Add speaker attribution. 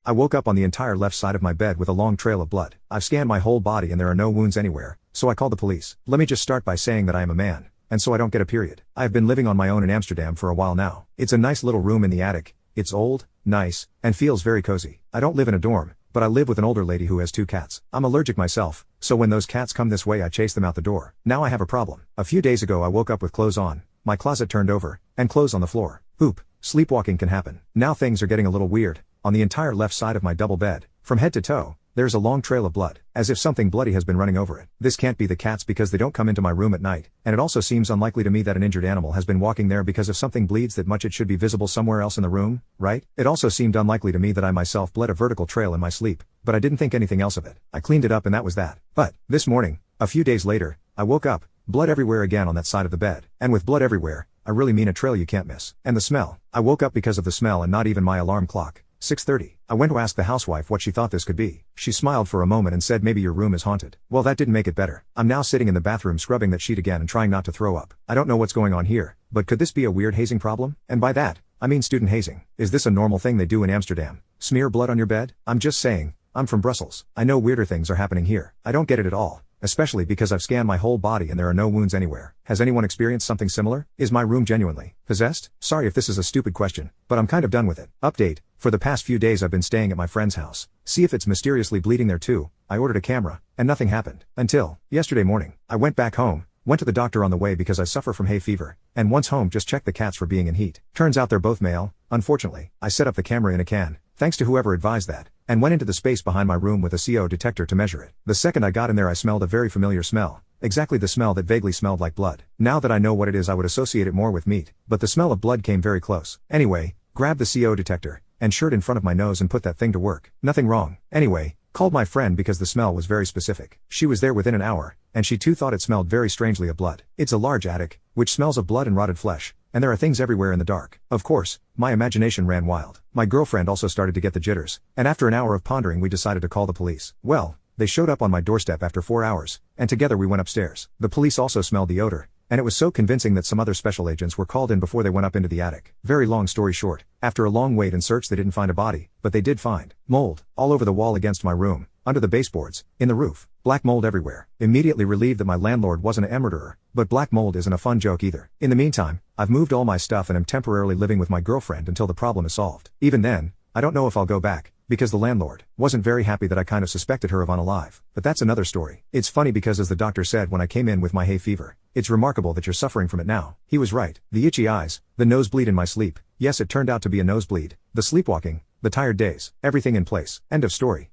Speaker 1: I woke up on the entire left side of my bed with a long trail of blood. I've scanned my whole body and there are no wounds anywhere, so I called the police. Let me just start by saying that I am a man, and so I don't get a period. I have been living on my own in Amsterdam for a while now. It's a nice little room in the attic. It's old, nice, and feels very cozy. I don't live in a dorm, but I live with an older lady who has 2 cats. I'm allergic myself, so when those cats come this way I chase them out the door. Now I have a problem. A few days ago I woke up with clothes on, my closet turned over, and clothes on the floor. Oop, sleepwalking can happen. Now things are getting a little weird. On the entire left side of my double bed, from head to toe, there's a long trail of blood, as if something bloody has been running over it. This can't be the cats because they don't come into my room at night, and it also seems unlikely to me that an injured animal has been walking there because if something bleeds that much it should be visible somewhere else in the room, right? It also seemed unlikely to me that I myself bled a vertical trail in my sleep, but I didn't think anything else of it. I cleaned it up and that was that. But, this morning, a few days later, I woke up, blood everywhere again on that side of the bed, and with blood everywhere, I really mean a trail you can't miss. And the smell. I woke up because of the smell and not even my alarm clock. 6:30. I went to ask the housewife what she thought this could be. She smiled for a moment and said maybe your room is haunted. Well, that didn't make it better. I'm now sitting in the bathroom scrubbing that sheet again and trying not to throw up. I don't know what's going on here, but could this be a weird hazing problem? And by that, I mean student hazing. Is this a normal thing they do in Amsterdam? Smear blood on your bed? I'm just saying, I'm from Brussels. I know weirder things are happening here. I don't get it at all. Especially because I've scanned my whole body and there are no wounds anywhere. Has anyone experienced something similar? Is my room genuinely possessed? Sorry if this is a stupid question, but I'm kind of done with it. Update. For the past few days I've been staying at my friend's house. See if it's mysteriously bleeding there too. I ordered a camera, and nothing happened. Until yesterday morning. I went back home, went to the doctor on the way because I suffer from hay fever, and once home just checked the cats for being in heat. Turns out they're both male, unfortunately. I set up the camera in a can, thanks to whoever advised that, and went into the space behind my room with a CO detector to measure it. The second I got in there I smelled a very familiar smell. Exactly the smell that vaguely smelled like blood. Now that I know what it is I would associate it more with meat, but the smell of blood came very close. Anyway, grabbed the CO detector, and shirt in front of my nose and put that thing to work. Nothing wrong. Anyway, called my friend because the smell was very specific. She was there within an hour, and she too thought it smelled very strangely of blood. It's a large attic, which smells of blood and rotted flesh, and there are things everywhere in the dark. Of course, my imagination ran wild. My girlfriend also started to get the jitters, and after an hour of pondering we decided to call the police. Well, they showed up on my doorstep after 4 hours, and together we went upstairs. The police also smelled the odor, and it was so convincing that some other special agents were called in before they went up into the attic. Very long story short, after a long wait and search they didn't find a body, but they did find mold all over the wall against my room, under the baseboards, in the roof, black mold everywhere. Immediately relieved that my landlord wasn't a murderer, but black mold isn't a fun joke either. In the meantime, I've moved all my stuff and am temporarily living with my girlfriend until the problem is solved. Even then, I don't know if I'll go back, because the landlord wasn't very happy that I kind of suspected her of unalive. But that's another story. It's funny because as the doctor said when I came in with my hay fever, it's remarkable that you're suffering from it now. He was right. The itchy eyes, the nosebleed in my sleep, yes it turned out to be a nosebleed, the sleepwalking, the tired days, everything in place. End of story.